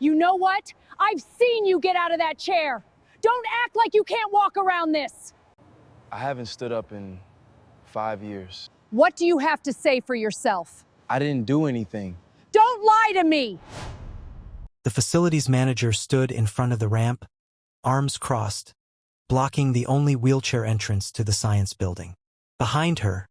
You know what? I've seen you get out of that chair. Don't act like you can't walk around this. I haven't stood up in 5 years. What do you have to say for yourself? I didn't do anything. Don't lie to me! The facilities manager stood in front of the ramp, arms crossed, blocking the only wheelchair entrance to the science building. Behind her,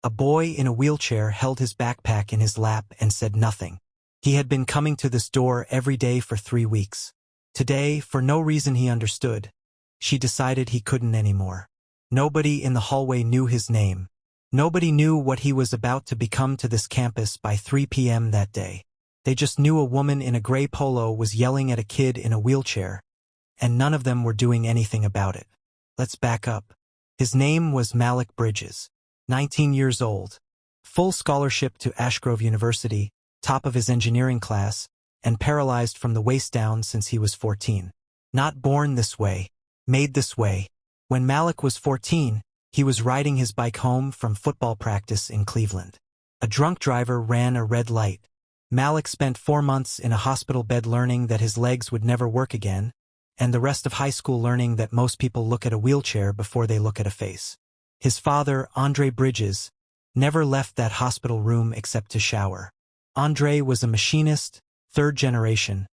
a boy in a wheelchair held his backpack in his lap and said nothing. He had been coming to this door every day for 3 weeks. Today, for no reason he understood, she decided he couldn't anymore. Nobody in the hallway knew his name. Nobody knew what he was about to become to this campus by 3 p.m. that day. They just knew a woman in a gray polo was yelling at a kid in a wheelchair, and none of them were doing anything about it. Let's back up. His name was Malik Bridges, 19 years old, full scholarship to Ashgrove University, top of his engineering class, and paralyzed from the waist down since he was 14. Not born this way, made this way. When Malik was 14, he was riding his bike home from football practice in Cleveland. A drunk driver ran a red light. Malik spent 4 months in a hospital bed learning that his legs would never work again, and the rest of high school learning that most people look at a wheelchair before they look at a face. His father, Andre Bridges, never left that hospital room except to shower. Andre was a machinist, 3rd generation,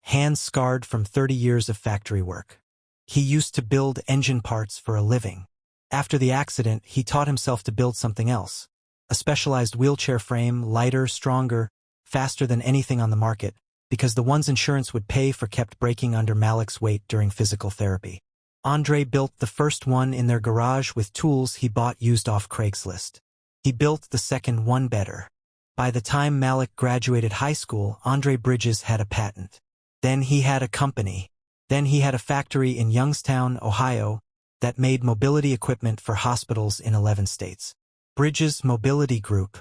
hands scarred from 30 years of factory work. He used to build engine parts for a living. After the accident, he taught himself to build something else. A specialized wheelchair frame, lighter, stronger, faster than anything on the market, because the ones insurance would pay for kept breaking under Malik's weight during physical therapy. Andre built the first one in their garage with tools he bought used off Craigslist. He built the second one better. By the time Malik graduated high school, Andre Bridges had a patent. Then he had a company. Then he had a factory in Youngstown, Ohio, that made mobility equipment for hospitals in 11 states. Bridges Mobility Group.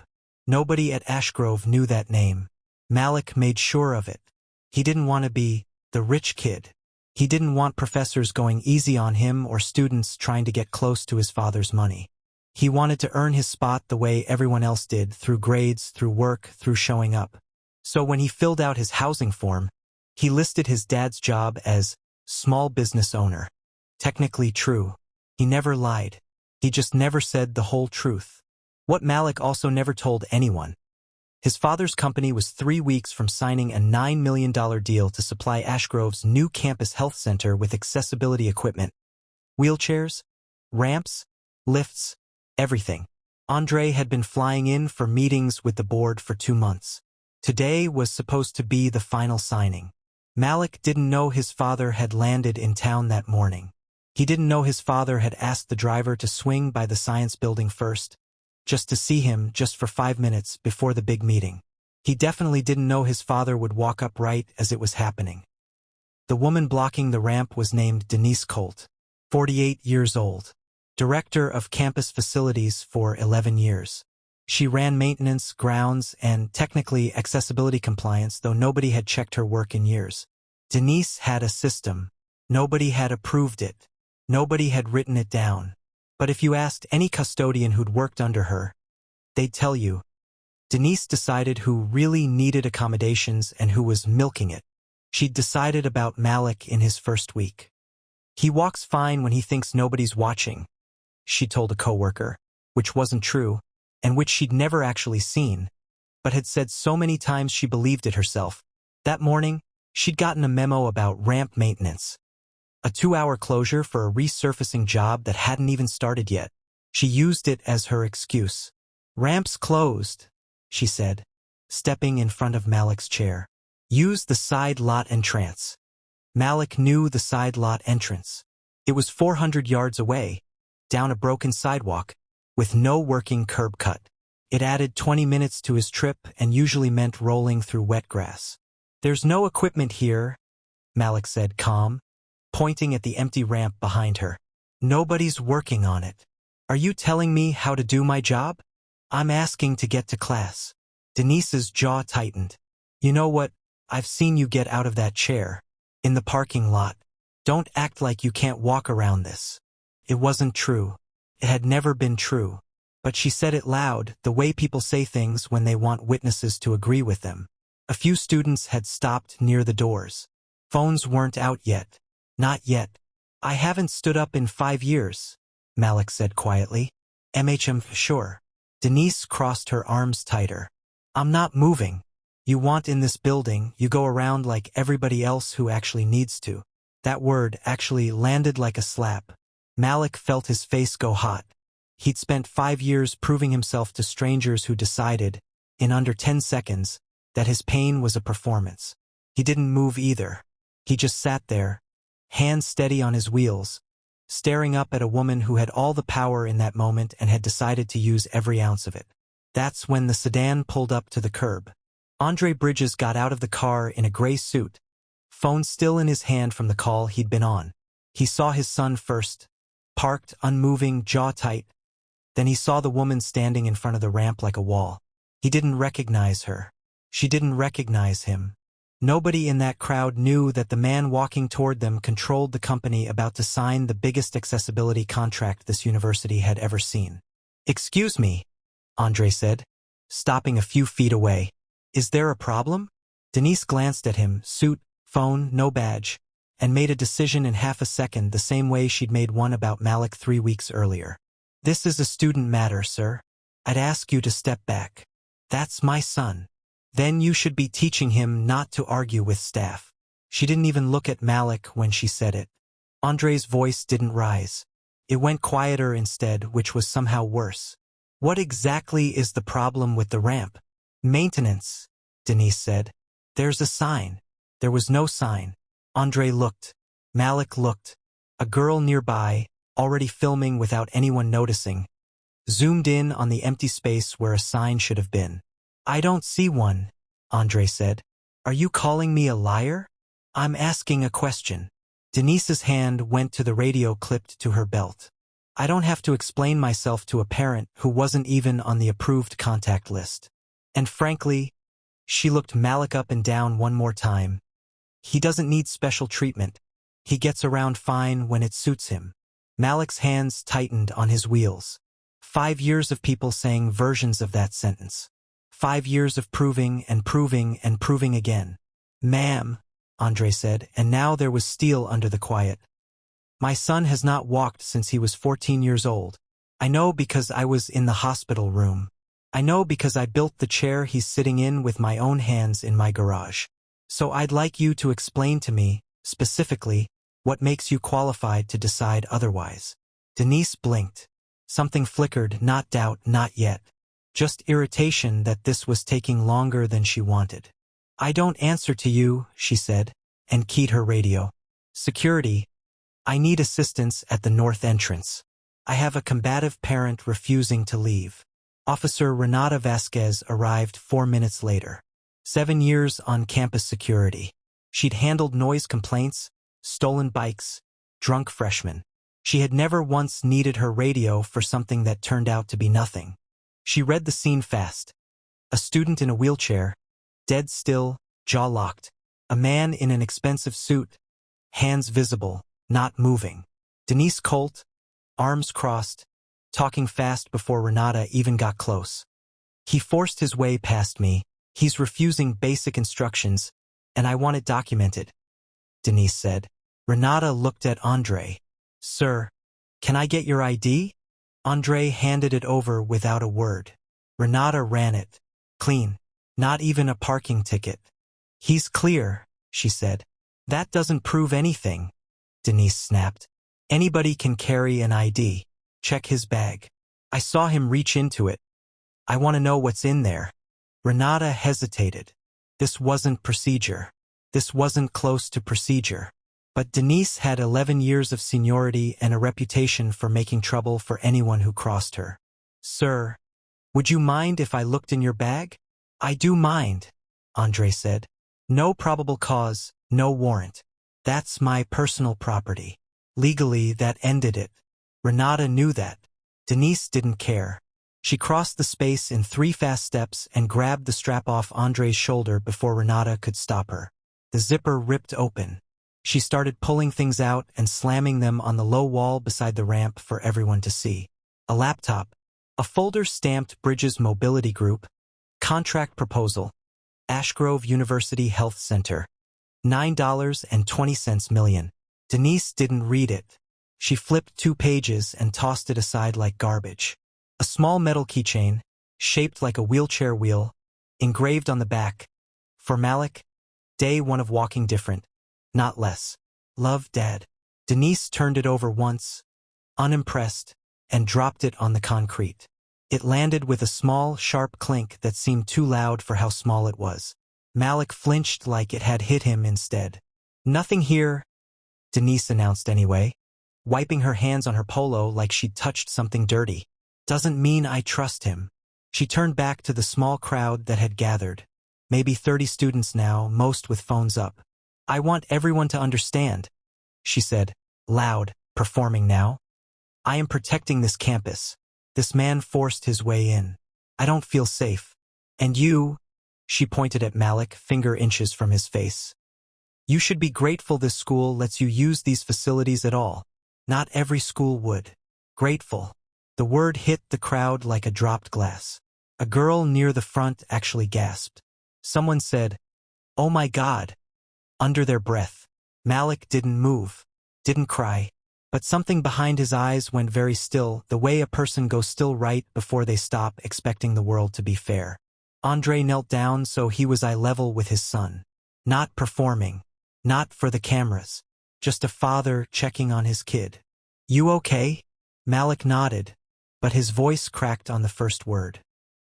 Nobody at Ashgrove knew that name. Malik made sure of it. He didn't want to be the rich kid. He didn't want professors going easy on him or students trying to get close to his father's money. He wanted to earn his spot the way everyone else did, through grades, through work, through showing up. So when he filled out his housing form, he listed his dad's job as small business owner. Technically true. He never lied. He just never said the whole truth. What Malik also never told anyone. His father's company was 3 weeks from signing a $9 million deal to supply Ashgrove's new campus health center with accessibility equipment. Wheelchairs, ramps, lifts, everything. Andre had been flying in for meetings with the board for 2 months. Today was supposed to be the final signing. Malik didn't know his father had landed in town that morning. He didn't know his father had asked the driver to swing by the science building first, just to see him just for 5 minutes before the big meeting. He definitely didn't know his father would walk up right as it was happening. The woman blocking the ramp was named Denise Colt, 48 years old, director of campus facilities for 11 years. She ran maintenance, grounds, and technically accessibility compliance, though nobody had checked her work in years. Denise had a system. Nobody had approved it. Nobody had written it down. But if you asked any custodian who'd worked under her, they'd tell you. Denise decided who really needed accommodations and who was milking it. She'd decided about Malik in his first week. He walks fine when he thinks nobody's watching, she told a coworker, which wasn't true, and which she'd never actually seen, but had said so many times she believed it herself. That morning, she'd gotten a memo about ramp maintenance. A 2-hour closure for a resurfacing job that hadn't even started yet. She used it as her excuse. Ramps closed, she said, stepping in front of Malik's chair. Use the side lot entrance. Malik knew the side lot entrance. It was 400 yards away, down a broken sidewalk, with no working curb cut. It added 20 minutes to his trip and usually meant rolling through wet grass. There's no equipment here, Malik said, calm, pointing at the empty ramp behind her. Nobody's working on it. Are you telling me how to do my job? I'm asking to get to class. Denise's jaw tightened. You know what? I've seen you get out of that chair. In the parking lot. Don't act like you can't walk around this. It wasn't true. It had never been true. But she said it loud, the way people say things when they want witnesses to agree with them. A few students had stopped near the doors. Phones weren't out yet. Not yet. I haven't stood up in 5 years, Malik said quietly. Sure. Denise crossed her arms tighter. I'm not moving. You want in this building, you go around like everybody else who actually needs to. That word actually landed like a slap. Malik felt his face go hot. He'd spent 5 years proving himself to strangers who decided, in under 10 seconds, that his pain was a performance. He didn't move either. He just sat there, hands steady on his wheels, staring up at a woman who had all the power in that moment and had decided to use every ounce of it. That's when the sedan pulled up to the curb. Andre Bridges got out of the car in a gray suit, phone still in his hand from the call he'd been on. He saw his son first, parked, unmoving, jaw tight. Then he saw the woman standing in front of the ramp like a wall. He didn't recognize her. She didn't recognize him. Nobody in that crowd knew that the man walking toward them controlled the company about to sign the biggest accessibility contract this university had ever seen. "Excuse me," Andre said, stopping a few feet away. "Is there a problem?" Denise glanced at him, suit, phone, no badge, and made a decision in half a second the same way she'd made one about Malik 3 weeks earlier. "This is a student matter, sir. I'd ask you to step back. That's my son. Then you should be teaching him not to argue with staff." She didn't even look at Malik when she said it. Andre's voice didn't rise. It went quieter instead, which was somehow worse. "What exactly is the problem with the ramp?" "Maintenance," Denise said. "There's a sign." There was no sign. Andre looked. Malik looked. A girl nearby, already filming without anyone noticing, zoomed in on the empty space where a sign should have been. "I don't see one," Andre said. "Are you calling me a liar?" "I'm asking a question." Denise's hand went to the radio clipped to her belt. "I don't have to explain myself to a parent who wasn't even on the approved contact list. And frankly," she looked Malik up and down one more time, "he doesn't need special treatment. He gets around fine when it suits him." Malik's hands tightened on his wheels. 5 years of people saying versions of that sentence. 5 years of proving and proving and proving again. "Ma'am," Andre said, and now there was steel under the quiet. "My son has not walked since he was 14 years old. I know because I was in the hospital room. I know because I built the chair he's sitting in with my own hands in my garage. So I'd like you to explain to me, specifically, what makes you qualified to decide otherwise." Denise blinked. Something flickered, not doubt, not yet. Just irritation that this was taking longer than she wanted. "I don't answer to you," she said, and keyed her radio. "Security. I need assistance at the north entrance. I have a combative parent refusing to leave." Officer Renata Vasquez arrived 4 minutes later. 7 years on campus security. She'd handled noise complaints, stolen bikes, drunk freshmen. She had never once needed her radio for something that turned out to be nothing. She read the scene fast. A student in a wheelchair, dead still, jaw locked. A man in an expensive suit, hands visible, not moving. Denise Colt, arms crossed, talking fast before Renata even got close. "He forced his way past me. He's refusing basic instructions, and I want it documented," Denise said. Renata looked at Andre. "Sir, can I get your ID?" Andre handed it over without a word. Renata ran it. Clean. Not even a parking ticket. "He's clear," she said. "That doesn't prove anything," Denise snapped. "Anybody can carry an ID. Check his bag. I saw him reach into it. I want to know what's in there." Renata hesitated. This wasn't procedure. This wasn't close to procedure. But Denise had 11 years of seniority and a reputation for making trouble for anyone who crossed her. "Sir, would you mind if I looked in your bag?" "I do mind," Andre said. "No probable cause, no warrant. That's my personal property. Legally, that ended it." Renata knew that. Denise didn't care. She crossed the space in 3 fast steps and grabbed the strap off Andre's shoulder before Renata could stop her. The zipper ripped open. She started pulling things out and slamming them on the low wall beside the ramp for everyone to see. A laptop, a folder stamped Bridges Mobility Group, contract proposal, Ashgrove University Health Center. $9.20 million. Denise didn't read it. She flipped 2 pages and tossed it aside like garbage. A small metal keychain, shaped like a wheelchair wheel, engraved on the back. For Malik, day 1 of walking different, not less. Love, Dad. Denise turned it over once, unimpressed, and dropped it on the concrete. It landed with a small, sharp clink that seemed too loud for how small it was. Malik flinched like it had hit him instead. Nothing here, Denise announced anyway, wiping her hands on her polo like she'd touched something dirty. Doesn't mean I trust him. She turned back to the small crowd that had gathered. Maybe 30 students now, most with phones up. I want everyone to understand, she said, loud, performing now. I am protecting this campus. This man forced his way in. I don't feel safe. And you, she pointed at Malik, finger inches from his face. You should be grateful this school lets you use these facilities at all. Not every school would. Grateful. The word hit the crowd like a dropped glass. A girl near the front actually gasped. Someone said, "Oh my God," under their breath. Malik didn't move, didn't cry, but something behind his eyes went very still, the way a person goes still right before they stop expecting the world to be fair. Andre knelt down so he was eye level with his son. Not performing, not for the cameras, just a father checking on his kid. You okay? Malik nodded, but his voice cracked on the first word.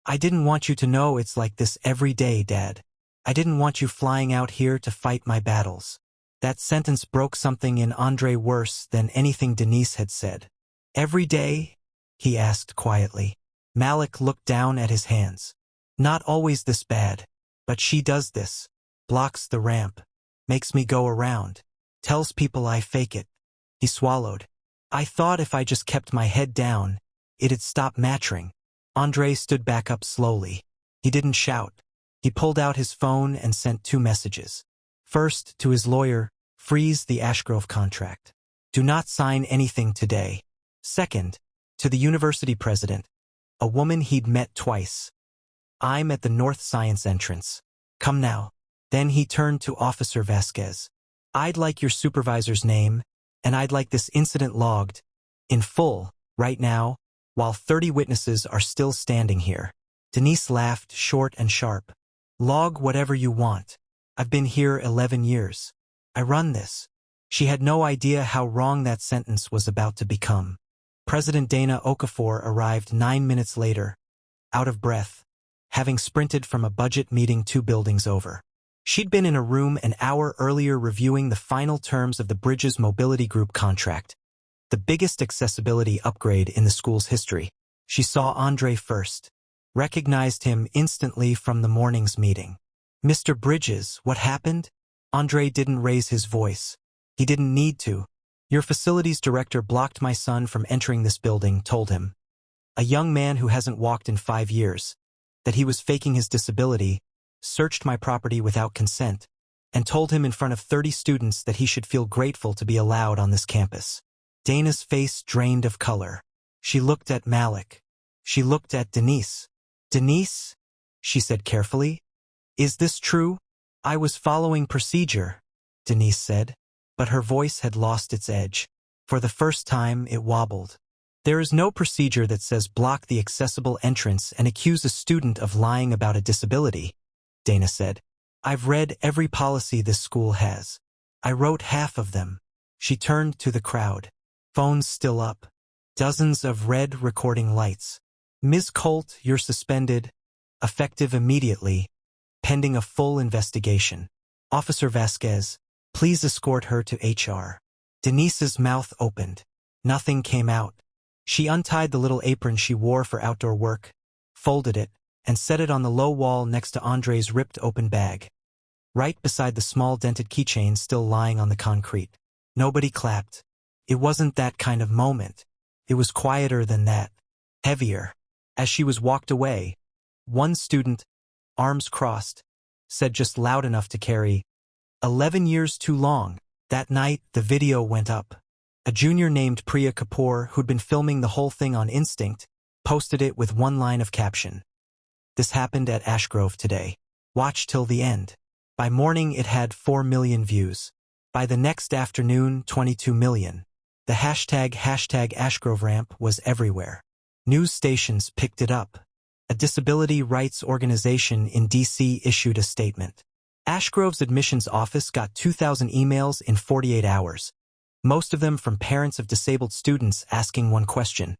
I didn't want you to know it's like this every day, Dad. I didn't want you flying out here to fight my battles. That sentence broke something in Andre worse than anything Denise had said. Every day? He asked quietly. Malik looked down at his hands. Not always this bad, but she does this. Blocks the ramp. Makes me go around. Tells people I fake it. He swallowed. I thought if I just kept my head down, it'd stop mattering. Andre stood back up slowly. He didn't shout. He pulled out his phone and sent 2 messages. First, to his lawyer, freeze the Ashgrove contract. Do not sign anything today. Second, to the university president, a woman he'd met twice. I'm at the North Science entrance. Come now. Then he turned to Officer Vasquez. I'd like your supervisor's name, and I'd like this incident logged, in full, right now, while 30 witnesses are still standing here. Denise laughed, short and sharp. Log whatever you want. I've been here 11 years. I run this. She had no idea how wrong that sentence was about to become. President Dana Okafor arrived 9 minutes later, out of breath, having sprinted from a budget meeting 2 buildings over. She'd been in a room an hour earlier reviewing the final terms of the Bridges Mobility Group contract, the biggest accessibility upgrade in the school's history. She saw Andre first, recognized him instantly from the morning's meeting. Mr. Bridges, what happened? Andre didn't raise his voice. He didn't need to. Your facilities director blocked my son from entering this building, told him. A young man who hasn't walked in 5 years, that he was faking his disability, searched my property without consent, and told him in front of 30 students that he should feel grateful to be allowed on this campus. Dana's face drained of color. She looked at Malik. She looked at Denise. Denise? She said carefully. Is this true? I was following procedure, Denise said, but her voice had lost its edge. For the first time, it wobbled. There is no procedure that says block the accessible entrance and accuse a student of lying about a disability, Dana said. I've read every policy this school has. I wrote half of them. She turned to the crowd. Phones still up. Dozens of red recording lights. Ms. Colt, you're suspended. Effective immediately. Pending a full investigation. Officer Vasquez, please escort her to HR. Denise's mouth opened. Nothing came out. She untied the little apron she wore for outdoor work, folded it, and set it on the low wall next to Andre's ripped open bag, right beside the small dented keychain still lying on the concrete. Nobody clapped. It wasn't that kind of moment. It was quieter than that. Heavier. As she was walked away, one student, arms crossed, said just loud enough to carry, 11 years too long. That night, the video went up. A junior named Priya Kapoor, who'd been filming the whole thing on instinct, posted it with one line of caption. This happened at Ashgrove today. Watch till the end. By morning it had 4 million views. By the next afternoon, 22 million. The hashtag Ashgrove ramp was everywhere. News stations picked it up. A disability rights organization in D.C. issued a statement. Ashgrove's admissions office got 2,000 emails in 48 hours. Most of them from parents of disabled students asking one question.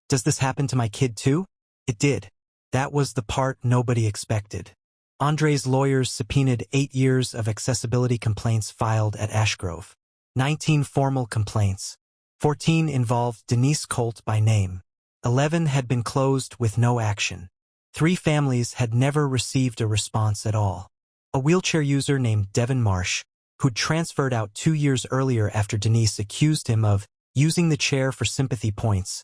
Does this happen to my kid too? It did. That was the part nobody expected. Andre's lawyers subpoenaed 8 years of accessibility complaints filed at Ashgrove. 19 formal complaints. 14 involved Denise Colt by name. 11 had been closed with no action. 3 families had never received a response at all. A wheelchair user named Devin Marsh, who'd transferred out 2 years earlier after Denise accused him of using the chair for sympathy points,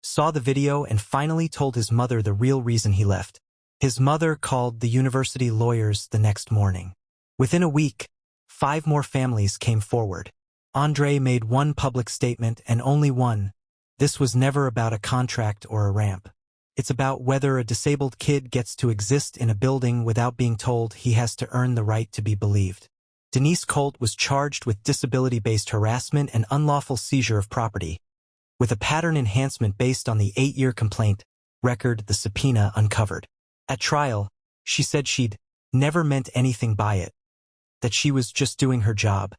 saw the video and finally told his mother the real reason he left. His mother called the university lawyers the next morning. Within a week, 5 more families came forward. Andre made one public statement and only one. This was never about a contract or a ramp. It's about whether a disabled kid gets to exist in a building without being told he has to earn the right to be believed. Denise Colt was charged with disability-based harassment and unlawful seizure of property, with a pattern enhancement based on the 8-year complaint record the subpoena uncovered. At trial, she said she'd never meant anything by it, that she was just doing her job,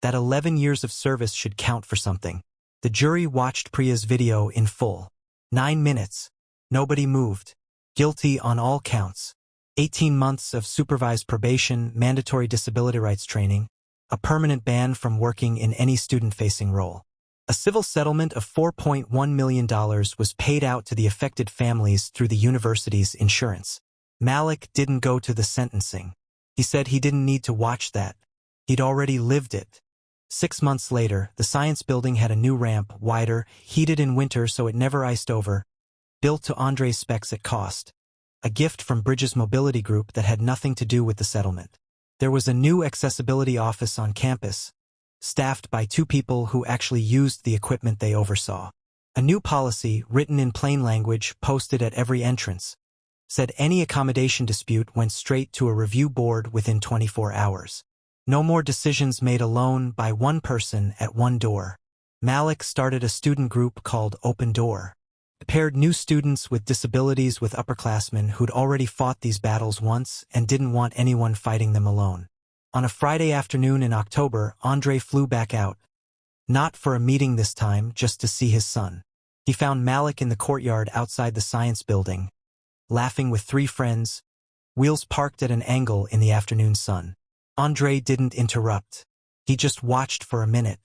that 11 years of service should count for something. The jury watched Priya's video in full. 9 minutes. Nobody moved. Guilty on all counts. 18 months of supervised probation, mandatory disability rights training, a permanent ban from working in any student-facing role. A civil settlement of $4.1 million was paid out to the affected families through the university's insurance. Malik didn't go to the sentencing. He said he didn't need to watch that. He'd already lived it. 6 months later, the science building had a new ramp, wider, heated in winter so it never iced over, built to Andre's specs at cost. A gift from Bridges Mobility Group that had nothing to do with the settlement. There was a new accessibility office on campus, staffed by 2 people who actually used the equipment they oversaw. A new policy, written in plain language, posted at every entrance, said any accommodation dispute went straight to a review board within 24 hours. No more decisions made alone by one person at one door. Malik started a student group called Open Door. It paired new students with disabilities with upperclassmen who'd already fought these battles once and didn't want anyone fighting them alone. On a Friday afternoon in October, Andre flew back out. Not for a meeting this time, just to see his son. He found Malik in the courtyard outside the science building, laughing with 3 friends, wheels parked at an angle in the afternoon sun. Andre didn't interrupt. He just watched for a minute.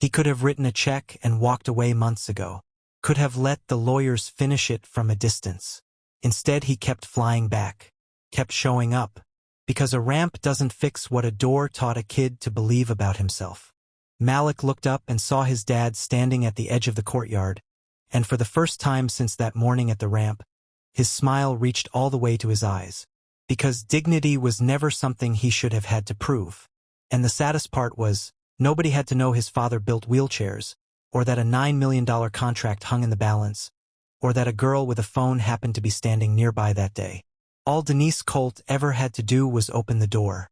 He could have written a check and walked away months ago. Could have let the lawyers finish it from a distance. Instead, he kept flying back, kept showing up, because a ramp doesn't fix what a door taught a kid to believe about himself. Malik looked up and saw his dad standing at the edge of the courtyard, and for the first time since that morning at the ramp, his smile reached all the way to his eyes. Because dignity was never something he should have had to prove. And the saddest part was, nobody had to know his father built wheelchairs, or that a $9 million contract hung in the balance, or that a girl with a phone happened to be standing nearby that day. All Denise Colt ever had to do was open the door.